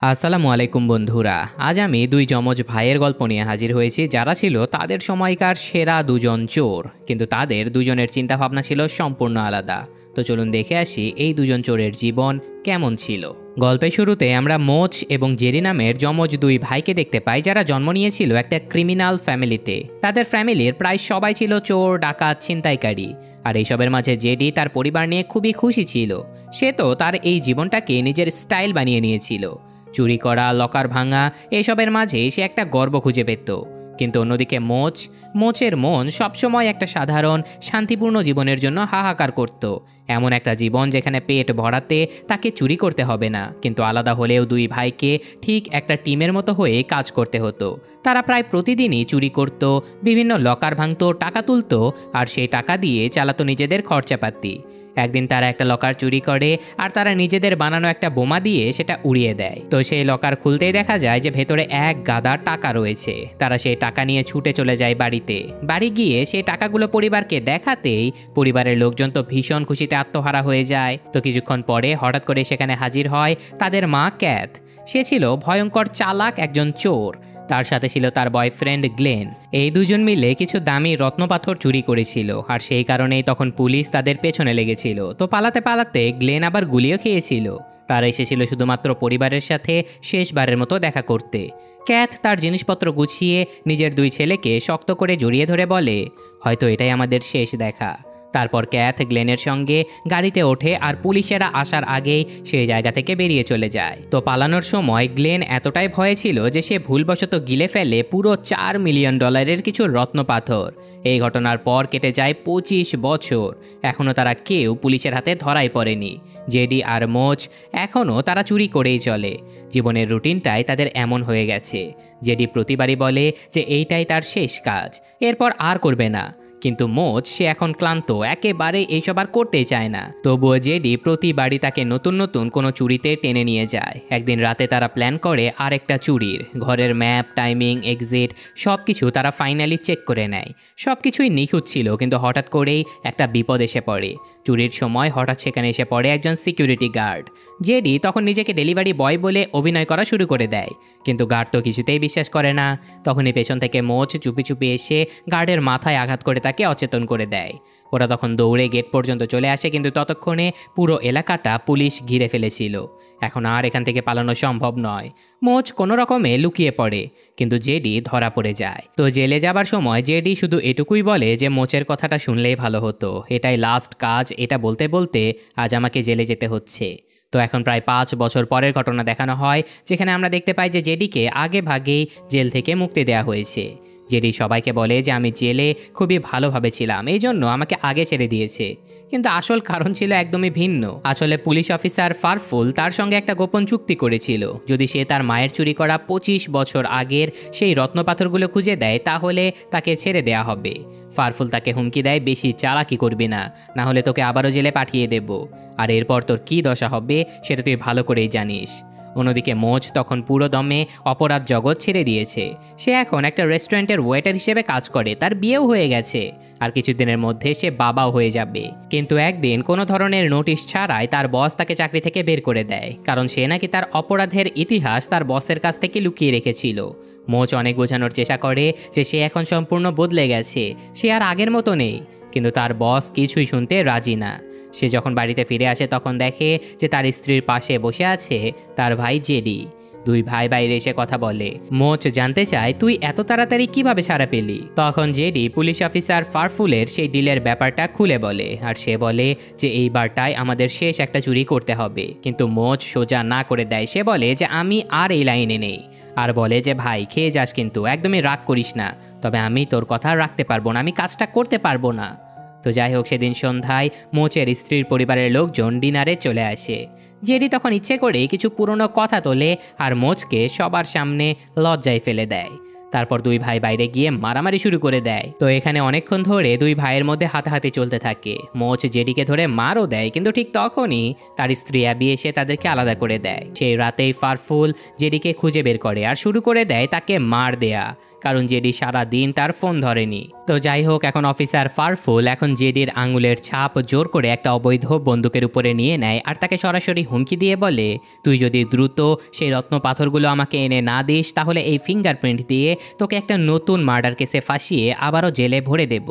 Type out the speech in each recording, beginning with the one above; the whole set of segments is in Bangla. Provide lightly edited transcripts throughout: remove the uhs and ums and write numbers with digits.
আসসালামু আলাইকুম বন্ধুরা। আজ আমি দুই যমজ ভাইয়ের গল্প নিয়ে হাজির হয়েছি যারা ছিল তাদের সময়কার সেরা দুজন চোর, কিন্তু তাদের দুজনের চিন্তাভাবনা ছিল সম্পূর্ণ আলাদা। তো চলুন দেখে আসি এই দুজন চোরের জীবন কেমন ছিল। গল্পের শুরুতে আমরা মোচ এবং জেরি নামের যমজ দুই ভাইকে দেখতে পাই যারা জন্ম নিয়েছিল একটা ক্রিমিনাল ফ্যামিলিতে। তাদের ফ্যামিলির প্রায় সবাই ছিল চোর, ডাকাত, ছিনতাইকারী। আর এইসবের মাঝে জেডি তার পরিবার নিয়ে খুবই খুশি ছিল। সে তো তার এই জীবনটাকে নিজের স্টাইল বানিয়ে নিয়েছিল। চুরি করা, লকার ভাঙা, এসবের মাঝে সে একটা গর্ব খুঁজে পেত। কিন্তু অন্যদিকে মোচের মন সবসময় একটা সাধারণ শান্তিপূর্ণ জীবনের জন্য হাহাকার করত। এমন একটা জীবন যেখানে পেট ভরাতে তাকে চুরি করতে হবে না, কিন্তু আলাদা হলেও দুই ভাইকে ঠিক একটা টিমের মতো হয়ে কাজ করতে হতো। তারা প্রায় প্রতিদিনই চুরি করত, বিভিন্ন লকার ভাঙত, টাকা তুলত, আর সেই টাকা দিয়ে চালাতো নিজেদের খরচাপাতি। একদিন তারা একটা লকার চুরি করে আর তারা নিজেদের বানানো একটা বোমা দিয়ে সেটা উড়িয়ে দেয়। তো সেই লকার খুলতেই দেখা যায় যে ভেতরে এক গাদা টাকা রয়েছে। তারা সেই টাকা নিয়ে ছুটে চলে যায় বাড়িতে। বাড়ি গিয়ে সেই টাকাগুলো পরিবারকে দেখাতেই পরিবারের লোকজন তো ভীষণ খুশিতে আত্মহারা হয়ে যায়। তো কিছুক্ষণ পরে হঠাৎ করে সেখানে হাজির হয় তাদের মা ক্যাথ। সে ছিল ভয়ঙ্কর চালাক একজন চোর। তার সাথে ছিল তার বয়ফ্রেন্ড গ্লেন। এই দুজন মিলে কিছু দামি রত্নপাথর চুরি করেছিল, আর সেই কারণেই তখন পুলিশ তাদের পেছনে লেগেছিল। তো পালাতে পালাতে গ্লেন আবার গুলিও খেয়েছিল। তারা এসেছিল শুধুমাত্র পরিবারের সাথে শেষবারের মতো দেখা করতে। ক্যাথ তার জিনিসপত্র গুছিয়ে নিজের দুই ছেলেকে শক্ত করে জড়িয়ে ধরে বলে, হয়তো এটাই আমাদের শেষ দেখা। তারপর ক্যাথ গ্লেনের সঙ্গে গাড়িতে ওঠে আর পুলিশেরা আসার আগেই সেই জায়গা থেকে বেরিয়ে চলে যায়। তো পালানোর সময় গ্লেন এতটাই ভয়ে ছিল যে সে ভুলবশত গিলে ফেলে পুরো $4 মিলিয়ন কিছু রত্নপাথর। এই ঘটনার পর কেটে যায় 25 বছর। এখনও তারা কেউ পুলিশের হাতে ধরাই পড়েনি। জেডি আর মোচ এখনও তারা চুরি করেই চলে। জীবনের রুটিনটাই তাদের এমন হয়ে গেছে। জেডি প্রতিবারই বলে যে এইটাই তার শেষ কাজ, এরপর আর করবে না। কিন্তু মোচ সে এখন ক্লান্ত, একেবারে এইসব আর করতেই চায় না। তবুও জেডি প্রতিবারই তাকে নতুন নতুন কোনো চুরিতে টেনে নিয়ে যায়। একদিন রাতে তারা প্ল্যান করে আরেকটা চুরির। ঘরের ম্যাপ, টাইমিং, এক্সিট সব কিছু তারা ফাইনালি চেক করে নেয়। সব কিছুই নিখুঁত ছিল, কিন্তু হঠাৎ করেই একটা বিপদ এসে পড়ে। চুরির সময় হঠাৎ সেখানে এসে পড়ে একজন সিকিউরিটি গার্ড। জেডি তখন নিজেকে ডেলিভারি বয় বলে অভিনয় করা শুরু করে দেয়, কিন্তু গার্ড তো কিছুতেই বিশ্বাস করে না। তখনই পেছন থেকে মোচ চুপি চুপি এসে গার্ডের মাথায় আঘাত করে তাকে অচেতন করে দেয়। ওরা তখন দৌড়ে গেট পর্যন্ত চলে আসে, কিন্তু ততক্ষণে পুরো এলাকাটা পুলিশ ঘিরে ফেলেছিল। এখন আর এখান থেকে পালানো সম্ভব নয়। মোচ কোনো রকমে লুকিয়ে পড়ে, কিন্তু জেডি ধরা পড়ে যায়। তো জেলে যাবার সময় জেডি শুধু এটুকুই বলে যে মোচের কথাটা শুনলেই ভালো হতো, এটাই লাস্ট কাজ। এটা বলতে বলতে আজ আমাকে জেলে যেতে হচ্ছে। তো এখন প্রায় 5 বছর পরের ঘটনা দেখানো হয়, যেখানে আমরা দেখতে পাই যে জেডিকে আগে ভাগেই জেল থেকে মুক্তি দেওয়া হয়েছে। জেডি সবাইকে বলে যে আমি জেলে খুবই ভালোভাবে ছিলাম, এই জন্য আমাকে আগে ছেড়ে দিয়েছে। কিন্তু আসল কারণ ছিল একদমই ভিন্ন। আসলে পুলিশ অফিসার ফারফুল তার সঙ্গে একটা গোপন চুক্তি করেছিল, যদি সে তার মায়ের চুরি করা 25 বছর আগের সেই রত্নপাথরগুলো খুঁজে দেয় তাহলে তাকে ছেড়ে দেয়া হবে। ফারফুল তাকে হুমকি দেয়, বেশি চালাকি করবি না, না হলে তোকে আবারও জেলে পাঠিয়ে দেব, আর এরপর তোর কী দশা হবে সেটা তুই ভালো করেই জানিস। অন্যদিকে মোচ তখন পুরো দমে অপরাধ জগৎ ছেড়ে দিয়েছে। সে এখন একটা রেস্টুরেন্টের ওয়েটার হিসেবে কাজ করে, তার বিয়েও হয়ে গেছে, আর কিছুদিনের মধ্যে সে বাবাও হয়ে যাবে। কিন্তু একদিন কোনো ধরনের নোটিশ ছাড়াই তার বস তাকে চাকরি থেকে বের করে দেয়, কারণ সে নাকি তার অপরাধের ইতিহাস তার বসের কাছ থেকে লুকিয়ে রেখেছিল। মোচ অনেক বোঝানোর চেষ্টা করে যে সে এখন সম্পূর্ণ বদলে গেছে, সে আর আগের মতো নেই, কিন্তু তার বস কিছুই শুনতে রাজি না। সে যখন বাড়িতে ফিরে আসে তখন দেখে যে তার স্ত্রীর পাশে বসে আছে তার ভাই জেডি। দুই ভাই বাইরে এসে কথা বলে। মোচ জানতে চায়, তুই এত তাড়াতাড়ি কিভাবে ছাড়া পেলি? তখন জেডি পুলিশ অফিসার ফারফুলের সেই ডিলের ব্যাপারটা খুলে বলে, আর সে বলে যে এই বারটায় আমাদের শেষ একটা চুরি করতে হবে। কিন্তু মোচ সোজা না করে দেয়। সে বলে যে আমি আর এই লাইনে নেই, আর বলে যে ভাই খেয়ে যাস, কিন্তু একদমই রাগ করিস না, তবে আমি তোর কথা রাখতে পারবো না, আমি কাজটা করতে পারবো না। তো যাই হোক, সেদিন সন্ধ্যায় মোচের স্ত্রীর পরিবারের লোকজন ডিনারে চলে আসে। জেডি তখন ইচ্ছে করে কিছু পুরনো কথা তোলে আর মোচকে সবার সামনে লজ্জায় ফেলে দেয়। তারপর দুই ভাই বাইরে গিয়ে মারামারি শুরু করে দেয়। তো এখানে অনেকক্ষণ ধরে দুই ভাইয়ের মধ্যে হাতাহাতি চলতে থাকে। মোচ জেডিকে ধরে মারও দেয়, কিন্তু ঠিক তখনই তার স্ত্রী অ্যাবি এসে তাদেরকে আলাদা করে দেয়। সেই রাতেই ফারফুল জেডিকে খুঁজে বের করে আর শুরু করে দেয় তাকে মার দেয়া, কারণ জেডি সারা দিন তার ফোন ধরেনি। তো যাই হোক, এখন অফিসার ফারফুল এখন জেডির আঙুলের ছাপ জোর করে একটা অবৈধ বন্দুকের উপরে নিয়ে নেয় আর তাকে সরাসরি হুমকি দিয়ে বলে, তুই যদি দ্রুত সেই রত্ন পাথরগুলো আমাকে এনে না দিস তাহলে এই ফিঙ্গারপ্রিন্ট দিয়ে তোকে একটা নতুন মার্ডার কেসে ফাঁসিয়ে আবারও জেলে ভরে দেব।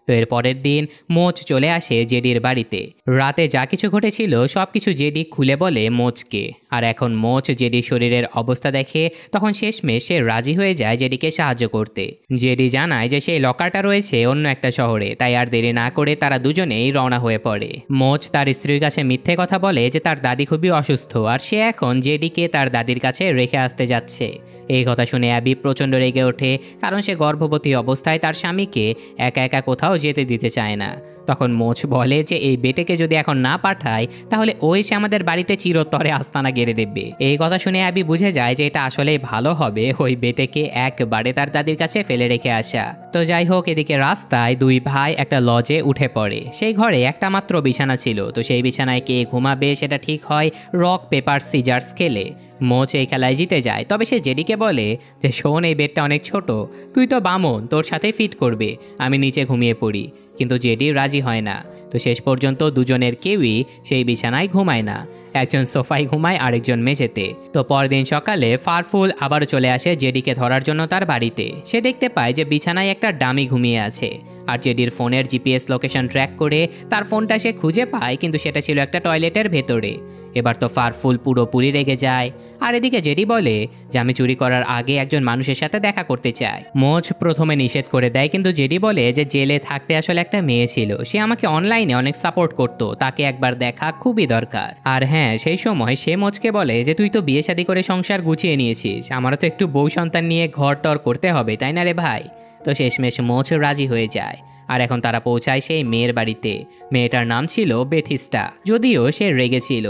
তো এর পরের দিন মোচ চলে আসে জেডির বাড়িতে। রাতে যা কিছু ঘটেছিল সব কিছু জেডি খুলে বলে মোচকে। আর এখন মোচ জেডির শরীরের অবস্থা দেখে তখন শেষমেশ সে রাজি হয়ে যায় জেডিকে সাহায্য করতে। জেডি জানায় যে সেই লকারটা রয়েছে অন্য একটা শহরে, তাই আর দেরি না করে তারা দুজনেই রওনা হয়ে পড়ে। মোচ তার স্ত্রীর কাছে মিথ্যে কথা বলে যে তার দাদি খুবই অসুস্থ আর সে এখন জেডিকে তার দাদির কাছে রেখে আসতে যাচ্ছে। এই কথা শুনে অ্যাবি প্রচণ্ড রেগে ওঠে, কারণ সে গর্ভবতী অবস্থায় তার স্বামীকে একা একা কোথাও যেতে দিতে চায় না। তখন মোচ বলে যে এই বেটেকে যদি এখন না পাঠায় তাহলে ও এসে আমাদের বাড়িতে চিরতরে আস্তানা গেড়ে দেবে। এই কথা শুনে অ্যাবি বুঝে যায় যে এটা আসলেই ভালো হবে ওই বেটেকে একবারে তার দাদির কাছে ফেলে রেখে আসা। তো যাই হোক, এদিকে রাস্তায় দুই ভাই একটা লজে উঠে পড়ে। সেই ঘরে একটা মাত্র বিছানা ছিল। তো সেই বিছানায় কে ঘুমাবে সেটা ঠিক হয় রক পেপার সিজার্স খেলে। মোচ এই খেলায় জিতে যায়। তবে সে জেডিকে বলে যে শোন, এই বেডটা অনেক ছোট, তুই তো বামন, তোর সাথে ফিট করবে, আমি নিচে ঘুমিয়ে পড়ি। কিন্তু জেডি রাজি হয় না। তো শেষ পর্যন্ত দুজনের কেউই সেই বিছানায় ঘুমায় না, একজন সোফায় ঘুমায় আরেকজন মেঝেতে। তো পরদিন সকালে ফারফুল আবারও চলে আসে জেডিকে ধরার জন্য তার বাড়িতে। সে দেখতে পায় যে বিছানায় একটা ডামি ঘুমিয়ে আছে। আর জেডির ফোনের জিপিএস লোকেশন ট্র্যাক করে তার ফোনটা সে খুঁজে পায়, কিন্তু সেটা ছিল একটা টয়লেটের ভেতরে। এবার তো ফারফুল পুরোপুরি রেগে যায়। আর এদিকে জেডি বলে যে আমি চুরি করার আগে একজন মানুষের সাথে দেখা করতে চাই। মোচ প্রথমে নিষেধ করে দেয়, কিন্তু জেডি বলে যে জেলে থাকতে আসলে একটা মেয়ে ছিল, সে আমাকে অনলাইনে অনেক সাপোর্ট করত, তাকে একবার দেখা খুবই দরকার। আর হ্যাঁ, সেই সময় সে মোচকে বলে যে তুই তো বিয়ে শাদী করে সংসার গুছিয়ে নিয়েছিস, আমারও তো একটু বউ সন্তান নিয়ে ঘর টর করতে হবে, তাই না রে ভাই? তো শেষমেশ মোচ রাজি হয়ে যায়। আর এখন তারা পৌঁছায় সেই মেয়ের বাড়িতে। মেয়েটার নাম ছিল বেথিস্টা, যদিও সে রেগেছিল।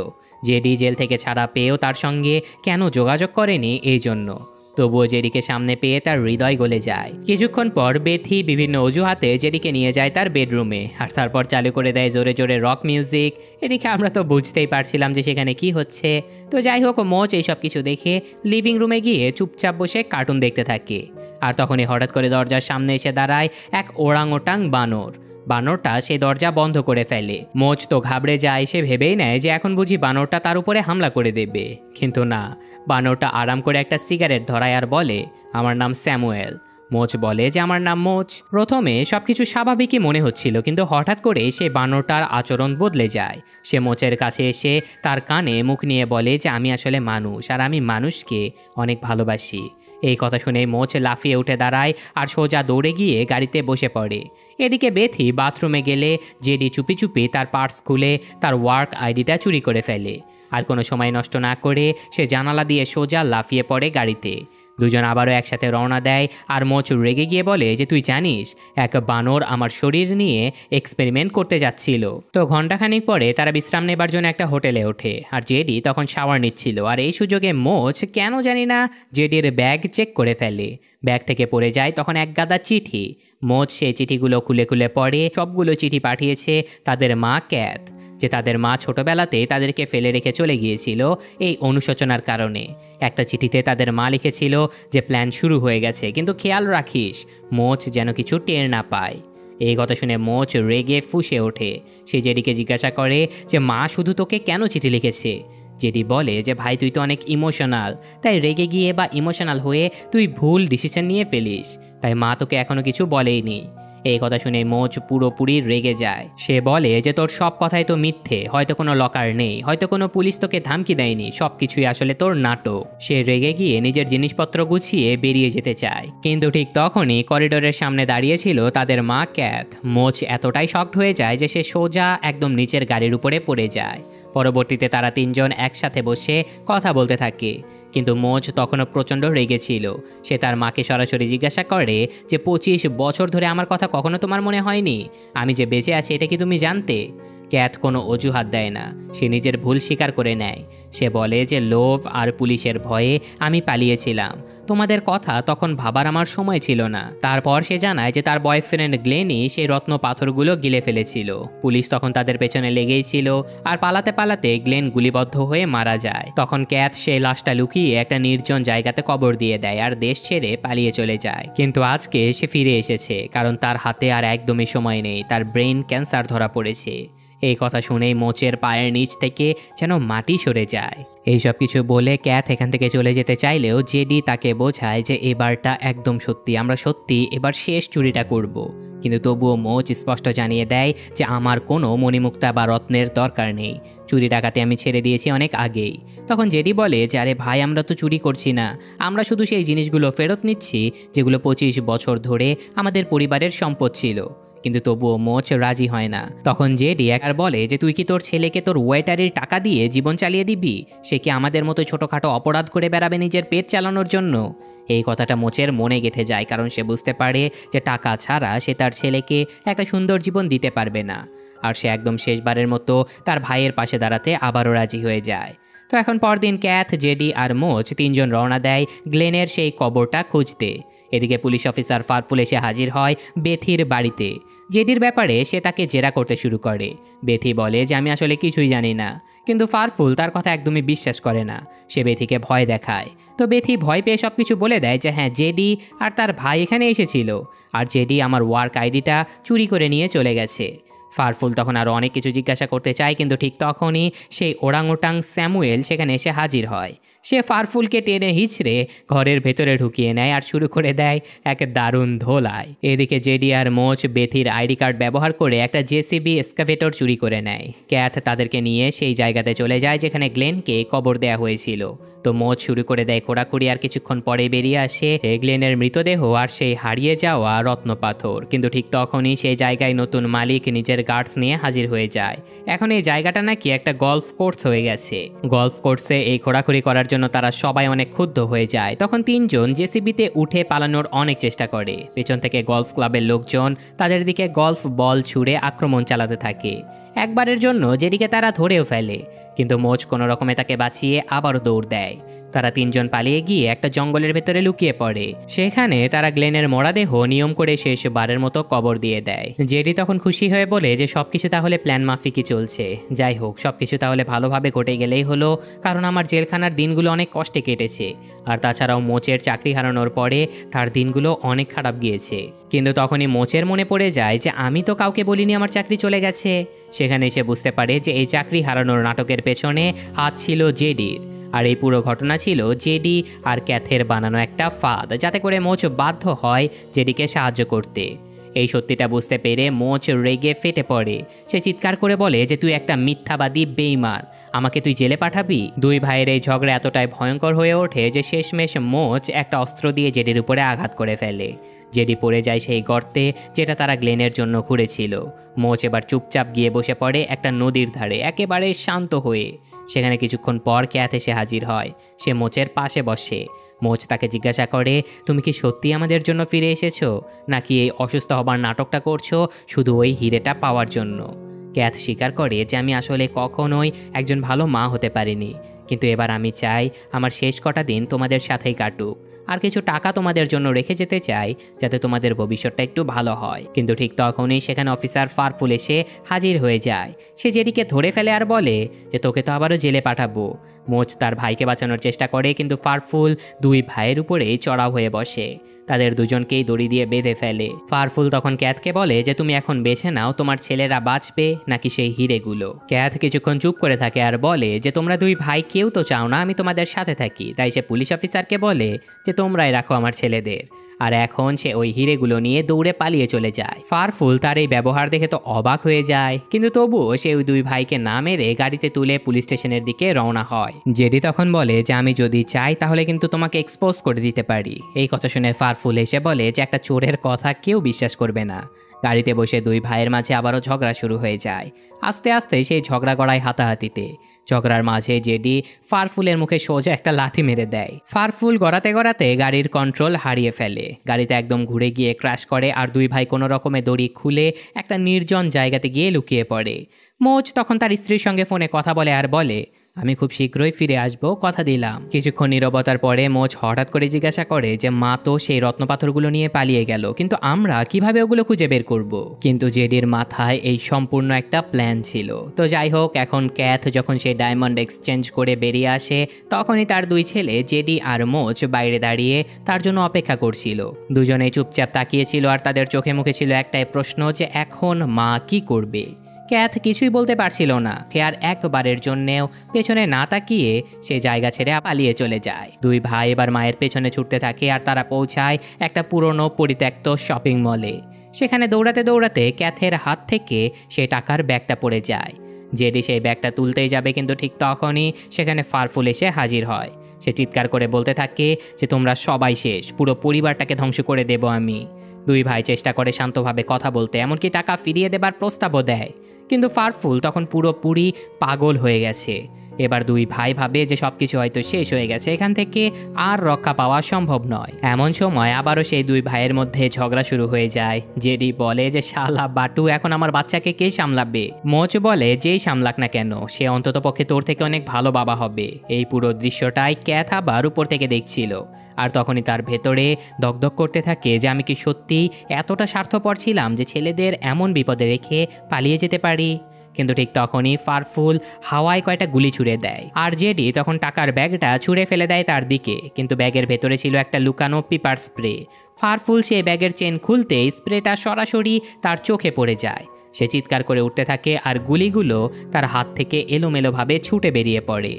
জেডি জেল থেকে ছাড়া পেয়েও তার সঙ্গে কেন যোগাযোগ করেনি এই জন্য। তবুও জেডিকে সামনে পেয়ে তার হৃদয় গলে যায়। কিছুক্ষণ পর বেথি বিভিন্ন অজুহাতে জেডিকে নিয়ে যায় তার বেডরুমে, আর তারপর চালু করে দেয় জোরে জোরে রক মিউজিক। এদিকে আমরা তো বুঝতেই পারছিলাম যে সেখানে কি হচ্ছে। তো যাই হোক, মোচ এইসব কিছু দেখে লিভিং রুমে গিয়ে চুপচাপ বসে কার্টুন দেখতে থাকে। আর তখনই হঠাৎ করে দরজার সামনে এসে দাঁড়ায় এক ওরাংওটাং বানর। বানরটা সেই দরজা বন্ধ করে ফেলে। মোচ তো ঘাবড়ে যায়, সে ভেবেই নেয় যে এখন বুঝি বানরটা তার উপরে হামলা করে দেবে। কিন্তু না, বানরটা আরাম করে একটা সিগারেট ধরায় আর বলে, আমার নাম স্যামুয়েল। মোচ বলে যে আমার নাম মোচ। প্রথমে সবকিছু স্বাভাবিকই মনে হচ্ছিল, কিন্তু হঠাৎ করে সে বানরটার আচরণ বদলে যায়। সে মোচের কাছে এসে তার কানে মুখ নিয়ে বলে যে আমি আসলে মানুষ, আর আমি মানুষকে অনেক ভালোবাসি। এই কথা শুনে মোচ লাফিয়ে উঠে দাঁড়ায় আর সোজা দৌড়ে গিয়ে গাড়িতে বসে পড়ে। এদিকে বেথি বাথরুমে গেলে জেডি চুপি চুপি তার পার্স খুলে তার ওয়ার্ক আইডিটা চুরি করে ফেলে। আর কোনো সময় নষ্ট না করে সে জানালা দিয়ে সোজা লাফিয়ে পড়ে গাড়িতে। দুজন আবারও একসাথে রওনা দেয়। আর মোচ রেগে গিয়ে বলে যে তুই জানিস এক বানর আমার শরীর নিয়ে এক্সপেরিমেন্ট করতে যাচ্ছিল। তো ঘন্টাখানিক পরে তারা বিশ্রাম নেবার জন্য একটা হোটেলে ওঠে। আর জেডি তখন শাওয়ার নিচ্ছিল। আর এই সুযোগে মোচ কেন জানি না জেডির ব্যাগ চেক করে ফেলে। ব্যাগ থেকে পড়ে যায় তখন এক গাদা চিঠি। মোচ সেই চিঠিগুলো খুলে খুলে পড়ে। সবগুলো চিঠি পাঠিয়েছে তাদের মা ক্যাথ, যে তাদের মা ছোটবেলাতেই তাদেরকে ফেলে রেখে চলে গিয়েছিল এই অনুশোচনার কারণে। একটা চিঠিতে তাদের মা লিখেছিল যে প্ল্যান শুরু হয়ে গেছে, কিন্তু খেয়াল রাখিস মোচ যেন কিছু টের না পায়। এই কথা শুনে মোচ রেগে ফুঁসে ওঠে। সে জেডিকে জিজ্ঞাসা করে যে মা শুধু তোকে কেন চিঠি লিখেছে। জেডি বলে যে ভাই তুই তো অনেক ইমোশনাল, তাই রেগে গিয়ে বা ইমোশনাল হয়ে তুই ভুল ডিসিশন নিয়ে ফেলিস, তাই মা তোকে এখনো কিছু বলেইনি। এই কথা শুনে মোচ পুরোপুরি রেগে যায়। সে বলে যে তোর সব কথাই তো মিথ্যে, হয়তো কোনো লকার নেই, হয়তো কোনো পুলিশ তোকে ধমকি দেয়নি, সবকিছুই আসলে তোর নাটক। সে রেগে গিয়ে নিজের জিনিসপত্র গুছিয়ে বেরিয়ে যেতে চায়, কিন্তু ঠিক তখনই করিডোরের সামনে দাঁড়িয়েছিল তাদের মা ক্যাথ। মোচ এতটাই শকড হয়ে যায় যে সে সোজা একদম নিচের গাড়ির উপরে পড়ে যায়। পরবর্তীতে তারা তিনজন একসাথে বসে কথা বলতে থাকে, কিন্তু মোচ তখনও প্রচণ্ড রেগেছিল। সে তার মাকে সরাসরি জিজ্ঞাসা করে যে 25 বছর ধরে আমার কথা কখনো তোমার মনে হয়নি? আমি যে বেঁচে আছি এটা কি তুমি জানতে? ক্যাথ কোনো অজুহাত দেয় না, সে নিজের ভুল স্বীকার করে নেয়। সে বলে যে লোভ আর পুলিশের ভয়ে আমি পালিয়েছিলাম, তোমাদের কথা তখন ভাবার আমার সময় ছিল না। তারপর সে জানায় যে তার বয়ফ্রেন্ড গ্লেনই সেই রত্ন পাথরগুলো গিলে ফেলেছিল। পুলিশ তখন তাদের পেছনে লেগেই ছিল, আর পালাতে পালাতে গ্লেন গুলিবদ্ধ হয়ে মারা যায়। তখন ক্যাথ সেই লাশটা লুকিয়ে একটা নির্জন জায়গাতে কবর দিয়ে দেয় আর দেশ ছেড়ে পালিয়ে চলে যায়। কিন্তু আজকে সে ফিরে এসেছে, কারণ তার হাতে আর একদমই সময় নেই, তার ব্রেন ক্যান্সার ধরা পড়েছে। এই কথা শুনেই মোচের পায়ের নিচ থেকে যেন মাটি সরে যায়। এইসব কিছু বলে ক্যাথ এখান থেকে চলে যেতে চাইলেও জেডি তাকে বোঝায় যে এবারটা একদম সত্যি, আমরা সত্যি এবার শেষ চুরিটা করব। কিন্তু তবুও মোচ স্পষ্ট জানিয়ে দেয় যে আমার কোনো মণিমুক্তা বা রত্নের দরকার নেই, চুরি ডাকাতি আমি ছেড়ে দিয়েছি অনেক আগেই। তখন জেডি বলে যে আরে ভাই, আমরা তো চুরি করছি না, আমরা শুধু সেই জিনিসগুলো ফেরত নিচ্ছি যেগুলো 25 বছর ধরে আমাদের পরিবারের সম্পদ ছিল। কিন্তু তবুও মোচ রাজি হয় না। তখন জেডি আর বলে যে তুই কি তোর ছেলেকে তোর ওয়েটারের টাকা দিয়ে জীবন চালিয়ে দিবি? সে কি আমাদের মতো ছোটোখাটো অপরাধ করে বেড়াবে নিজের পেট চালানোর জন্য? এই কথাটা মোচের মনে গেঁথে যায়, কারণ সে বুঝতে পারে যে টাকা ছাড়া সে তার ছেলেকে একটা সুন্দর জীবন দিতে পারবে না। আর সে একদম শেষবারের মতো তার ভাইয়ের পাশে দাঁড়াতে আবারও রাজি হয়ে যায়। তো এখন পরদিন ক্যাথ, জেডি আর মোচ তিনজন রওনা দেয় গ্লেনের সেই কবরটা খুঁজতে। এদিকে পুলিশ অফিসার ফারফুল এসে হাজির হয় বেথির বাড়িতে। জেডির ব্যাপারে সে তাকে জেরা করতে শুরু করে। বেথি বলে যে আমি আসলে কিছুই জানি না, কিন্তু ফারফুল তার কথা একদমই বিশ্বাস করে না। সে বেথিকে ভয় দেখায়। তো বেথি ভয় পেয়ে সব কিছু বলে দেয় যে হ্যাঁ, জেডি আর তার ভাই এখানে এসেছিল, আর জেডি আমার ওয়ার্ক আইডিটা চুরি করে নিয়ে চলে গেছে। ফারফুল তখন আরও অনেক কিছু জিজ্ঞাসা করতে চায়, কিন্তু ঠিক তখনই সেই ওরাংওটাং স্যামুয়েল সেখানে এসে হাজির হয়। সে ফারফুলকে টেনে হিঁচড়ে ঘরের ভেতরে ঢুকিয়ে নেয় আর শুরু করে দেয় এক দারুণ ধোলাই। এদিকে জেডি আর মোচ বেথির আইডি কার্ড ব্যবহার করে একটা জেসিবি এক্সকাভেটর চুরি করে নেয়। ক্যাথ তাদেরকে নিয়ে সেই জায়গাতে চলে যায় যেখানে গ্লেনকে কবর দেয়া হয়েছিল। তো মোচ শুরু করে দেয় খোঁড়াখুড়ি, আর কিছুক্ষণ পরে বেরিয়ে আসে গ্লেনের মৃতদেহ আর সেই হারিয়ে যাওয়া রত্নপাথর। কিন্তু ঠিক তখনই সেই জায়গায় নতুন মালিক নিজের গার্ডস নিয়ে হাজির হয়ে যায়। এখন এই জায়গাটা নাকি একটা গলফ কোর্স হয়ে গেছে। গলফ কোর্সে এই খোঁড়াখুড়ি করার জন্য তারা সবাই অনেক ক্ষুব্ধ হয়ে যায়। তখন তিনজন জেসিবিতে উঠে পালানোর অনেক চেষ্টা করে। পেছন থেকে গলফ ক্লাবের লোকজন তাদের দিকে গলফ বল ছুঁড়ে আক্রমণ চালাতে থাকে। একবারের জন্য জেডিকে তারা ধরেও ফেলে, কিন্তু মোচ কোনো রকমে তাকে বাঁচিয়ে আবারও দৌড় দেয়। তারা তিনজন পালিয়ে গিয়ে একটা জঙ্গলের ভেতরে লুকিয়ে পড়ে। সেখানে তারা গ্লেনের মরাদেহ নিয়ম করে শেষবারের মতো কবর দিয়ে দেয়। জেডি তখন খুশি হয়ে বলে যে সবকিছু তাহলে প্ল্যান মাফিকই চলছে। যাই হোক, সবকিছু তাহলে ভালোভাবে ঘটে গেলেই হলো, কারণ আমার জেলখানার দিনগুলো অনেক কষ্টে কেটেছে। আর তাছাড়াও মোচের চাকরি হারানোর পরে তার দিনগুলো অনেক খারাপ গিয়েছে। কিন্তু তখনই মোচের মনে পড়ে যায় যে আমি তো কাউকে বলিনি আমার চাকরি চলে গেছে। সেখানে সে বুঝতে পারে যে এই চাকরি হারানোর নাটকের পেছনে হাত ছিল জেডির। আর এই পুরো ঘটনা ছিল জেডি আর ক্যাথের বানানো একটা ফাঁদ, যাতে করে মোচ বাধ্য হয় জেডিকে সাহায্য করতে। এই সত্যিটা বুঝতে পেরে মোচ রেগে ফেটে পড়ে। সে চিৎকার করে বলে যে তুই একটা মিথ্যাবাদী বেঈমান, আমাকে তুই জেলে পাঠাবি? দুই ভাইয়ের এই ঝগড়া এতটাই ভয়ঙ্কর হয়ে ওঠে যে শেষমেশ মোচ একটা অস্ত্র দিয়ে জেডির উপরে আঘাত করে ফেলে। জেডি পড়ে যায় সেই গর্তে যেটা তারা গ্লেনের জন্য খুঁড়েছিল। মোচ এবার চুপচাপ গিয়ে বসে পড়ে একটা নদীর ধারে, একেবারে শান্ত হয়ে। সেখানে কিছুক্ষণ পর ক্যাথ এসে হাজির হয়। সে মোচের পাশে বসে। মোচ তাকে জিজ্ঞাসা করে, তুমি কি সত্যি আমাদের জন্য ফিরে এসেছো, নাকি এই অসুস্থ হবার নাটকটা করছো শুধু ওই হিরেটা পাওয়ার জন্য? ক্যাথ স্বীকার করে যে আমি আসলে কখনোই একজন ভালো মা হতে পারিনি, কিন্তু এবার আমি চাই আমার শেষ কটা দিন তোমাদের সাথেই কাটুক। আর কিছু টাকা তোমাদের জন্য রেখে যেতে চাই, যাতে তোমাদের ভবিষ্যৎটা একটু ভালো হয়। কিন্তু ঠিক তখনই সেখানে অফিসার ফারফুল এসে হাজির হয়ে যায়। সে জেডিকে ধরে ফেলে আর বলে যে তোকে তো আবারও জেলে পাঠাবো। মোচ তার ভাইকে বাঁচানোর চেষ্টা করে, কিন্তু ফারফুল দুই ভাইয়ের উপরেই চড়াও হয়ে বসে। তাদের দুজনকেই দড়ি দিয়ে বেঁধে ফেলে। ফারফুল তখন ক্যাথকে বলে যে তুমি এখন বেছে নাও, তোমার ছেলেরা বাঁচবে নাকি সেই হিরেগুলো। ক্যাথ কিছুক্ষণ চুপ করে থাকে আর বলে যে তোমরা দুই ভাই কেউ তো চাও না আমি তোমাদের সাথে থাকি, তাই সে পুলিশ অফিসারকে বলে যে তোমরাই রাখো আমার ছেলেদের। আর এখন সে ওই হিরেগুলো নিয়ে দৌড়ে পালিয়ে চলে যায়। ফারফুল তার এই ব্যবহার দেখে তো অবাক হয়ে যায়, কিন্তু তবুও সে ওই দুই ভাইকে না মেরে গাড়িতে তুলে পুলিশ স্টেশনের দিকে রওনা হয়। জেডি তখন বলে যে আমি যদি চাই তাহলে কিন্তু তোমাকে এক্সপোজ করে দিতে পারি। এই কথা শুনে ফারফুল এসে বলে যে একটা চোরের কথা কেউ বিশ্বাস করবে না। গাড়িতে বসে দুই ভাইয়ের মাঝে আবারও ঝগড়া শুরু হয়ে যায়। আস্তে আস্তে সেই ঝগড়া গড়ায় হাতাহাতিতে। ঝগড়ার মাঝে জেডি ফারফুলের মুখে সোজা একটা লাথি মেরে দেয়। ফারফুল গড়াতে গড়াতে গাড়ির কন্ট্রোল হারিয়ে ফেলে। গাড়িতে একদম ঘুরে গিয়ে ক্র্যাশ করে, আর দুই ভাই কোনো রকমে দড়ি খুলে একটা নির্জন জায়গাতে গিয়ে লুকিয়ে পড়ে। মোচ তখন তার স্ত্রীর সঙ্গে ফোনে কথা বলে আর বলে, আমি খুব শীঘ্রই ফিরে আসবো, কথা দিলাম। কিছুক্ষণ নীরবতার পরে মোচ হঠাৎ করে জিজ্ঞাসা করে যে মা তো সেই রত্নপাথরগুলো নিয়ে পালিয়ে গেল, কিন্তু আমরা কিভাবে ওগুলো খুঁজে বের করব? কিন্তু জেডির মাথায় এই সম্পূর্ণ একটা প্ল্যান ছিল। তো যাই হোক, এখন ক্যাথ যখন সেই ডায়মন্ড এক্সচেঞ্জ করে বেরিয়ে আসে, তখনই তার দুই ছেলে জেডি আর মোচ বাইরে দাঁড়িয়ে তার জন্য অপেক্ষা করছিল। দুজনেই চুপচাপ তাকিয়েছিল আর তাদের চোখে মুখে ছিল একটাই প্রশ্ন, যে এখন মা কি করবে। ক্যাথ কিছুই বলতে পারছিল না। সে আর একবারের জন্যেও পেছনে না তাকিয়ে সে জায়গা ছেড়ে পালিয়ে চলে যায়। দুই ভাই এবার মায়ের পেছনে ছুটতে থাকে আর তারা পৌঁছায় একটা পুরনো পরিত্যক্ত শপিং মলে। সেখানে দৌড়াতে দৌড়াতে ক্যাথের হাত থেকে সেই টাকার ব্যাগটা পড়ে যায়। জেডি সেই ব্যাগটা তুলতেই যাবে, কিন্তু ঠিক তখনই সেখানে ফারফুল এসে হাজির হয়। সে চিৎকার করে বলতে থাকে যে তোমরা সবাই শেষ, পুরো পরিবারটাকে ধ্বংস করে দেব আমি। দুই ভাই চেষ্টা করে শান্তভাবে কথা বলতে, এমনকি টাকা ফিরিয়ে দেবার প্রস্তাবও দেয়, কিন্তু ফারফুল তখন পুরোপুরি পাগল হয়ে গেছে। এবার দুই ভাই ভাবে যে সবকিছু হয়তো শেষ হয়ে গেছে, এখান থেকে আর রক্ষা পাওয়া সম্ভব নয়। এমন সময় আবারও সেই দুই ভাইয়ের মধ্যে ঝগড়া শুরু হয়ে যায়। জেডি বলে যে শালা বাটু, এখন আমার বাচ্চাকে কে সামলাবে? মোচ বলে যেই সামলাক না কেন, সে অন্তত পক্ষে তোর থেকে অনেক ভালো বাবা হবে। এই পুরো দৃশ্যটাই ক্যাথ আবার উপর থেকে দেখছিল, আর তখনই তার ভেতরে দগদগ করতে থাকে যে আমি কি সত্যি এতটা স্বার্থপর ছিলাম যে ছেলেদের এমন বিপদে রেখে পালিয়ে যেতে পারি? কিন্তু ঠিক তখনই ফারফুল হাওয়ায় কয়টা গুলি ছুড়ে দেয়, আর জেডি তখন টাকার ব্যাগটা ছুঁড়ে ফেলে দেয় তার দিকে, কিন্তু ব্যাগের ভেতরে ছিল একটা লুকানো পিপার স্প্রে। ফারফুল সেই ব্যাগের চেন খুলতেই স্প্রেটা সরাসরি তার চোখে পড়ে যায়। সে চিৎকার করে উঠতে থাকে আর গুলিগুলো তার হাত থেকে এলোমেলোভাবে ছুটে বেরিয়ে পড়ে।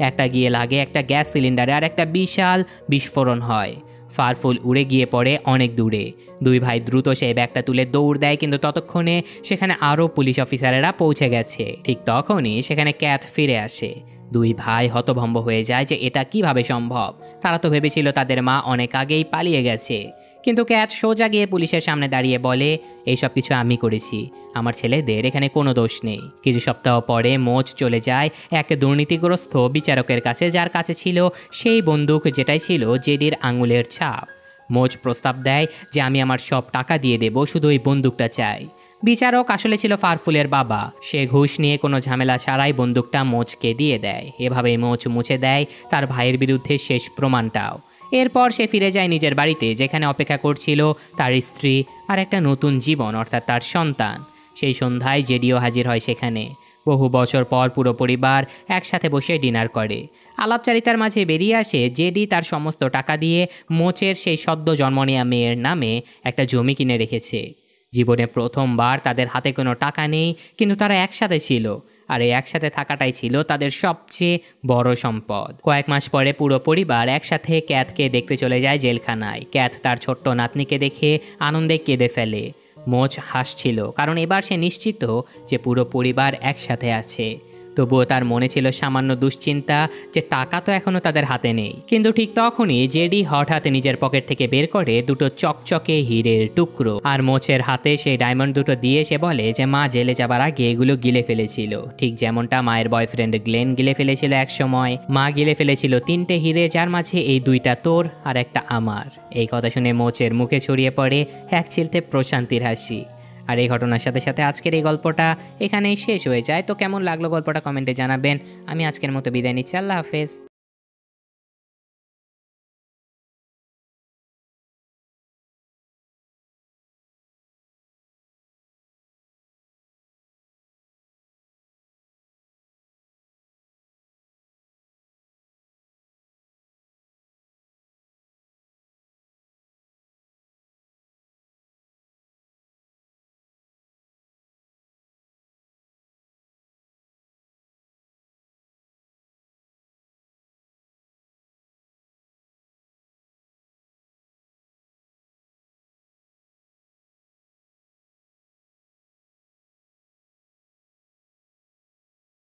একটা গিয়ে লাগে একটা গ্যাস সিলিন্ডারে আর একটা বিশাল বিস্ফোরণ হয়। ফারফুল উড়ে গিয়ে পড়ে অনেক দূরে। দুই ভাই দ্রুত সেই ব্যাগটা তুলে দৌড় দেয়, কিন্তু ততক্ষণে সেখানে আরও পুলিশ অফিসারেরা পৌঁছে গেছে। ঠিক তখনই সেখানে ক্যাথ ফিরে আসে। দুই ভাই হতভম্ব হয়ে যায় যে এটা কিভাবে সম্ভব। তারা তো ভেবেছিল তাদের মা অনেক আগেই পালিয়ে গেছে, কিন্তু ক্যাথ সোজা গিয়ে পুলিশের সামনে দাঁড়িয়ে বলে এইসব কিছু আমি করেছি, আমার ছেলেদের এখানে কোনো দোষ নেই। কিছু সপ্তাহ পরে মোচ চলে যায় এক দুর্নীতিগ্রস্ত বিচারকের কাছে, যার কাছে ছিল সেই বন্দুক যেটাই ছিল জেডির আঙুলের ছাপ। মোচ প্রস্তাব দেয় যে আমি আমার সব টাকা দিয়ে দেব, শুধু ওই বন্দুকটা চাই। বিচারক আসলে ছিল ফারফুলের বাবা। সে ঘুষ নিয়ে কোনো ঝামেলা ছাড়াই বন্দুকটা মোচকে দিয়ে দেয়। এভাবেই মোচ মুছে দেয় তার ভাইয়ের বিরুদ্ধে শেষ প্রমাণটাও। এরপর সে ফিরে যায় নিজের বাড়িতে, যেখানে অপেক্ষা করছিল তার স্ত্রী আর একটা নতুন জীবন, অর্থাৎ তার সন্তান। সেই সন্ধ্যায় জেডিও হাজির হয় সেখানে। বহু বছর পর পুরো পরিবার একসাথে বসে ডিনার করে। আলাপচারিতার মাঝে বেরিয়ে আসে জেডি তার সমস্ত টাকা দিয়ে মোচের সেই সদ্য জন্ম নেওয়া মেয়ের নামে একটা জমি কিনে রেখেছে। জীবনে প্রথমবার তাদের হাতে কোনো টাকা নেই, কিন্তু তারা একসাথে ছিল, আর এই একসাথে থাকাটাই ছিল তাদের সবচেয়ে বড় সম্পদ। কয়েক মাস পরে পুরো পরিবার একসাথে ক্যাথকে দেখতে চলে যায় জেলখানায়। ক্যাথ তার ছোট্ট নাতনিকে দেখে আনন্দে কেঁদে ফেলে। মোচ হাসছিল, কারণ এবার সে নিশ্চিত যে পুরো পরিবার একসাথে আছে। তবুও তার মনে ছিল সামান্য দুশ্চিন্তা যে টাকা তো এখনও তাদের হাতে নেই। কিন্তু ঠিক তখনই জেডি হঠাৎ নিজের পকেট থেকে বের করে দুটো চকচকে হীরের টুকরো, আর মোচের হাতে সেই ডায়মন্ড দুটো দিয়ে সে বলে যে মা জেলে যাবার আগে এগুলো গিলে ফেলেছিল, ঠিক যেমনটা মায়ের বয়ফ্রেন্ড গ্লেন গিলে ফেলেছিল এক সময়। মা গিলে ফেলেছিল 3টে হীরে, যার মাঝে এই 2টা তোর আর একটা আমার। এই কথা শুনে মোচের মুখে ছড়িয়ে পড়ে এক চিলতে প্রশান্তির হাসি। আর এই ঘটনার সাথে সাথে আজকের এই গল্পটা এখানেই শেষ হয়ে যায়। তো কেমন লাগলো গল্পটা কমেন্টে জানাবেন। আমি আজকের মতো বিদায় নিচ্ছি। আল্লাহ হাফেজ।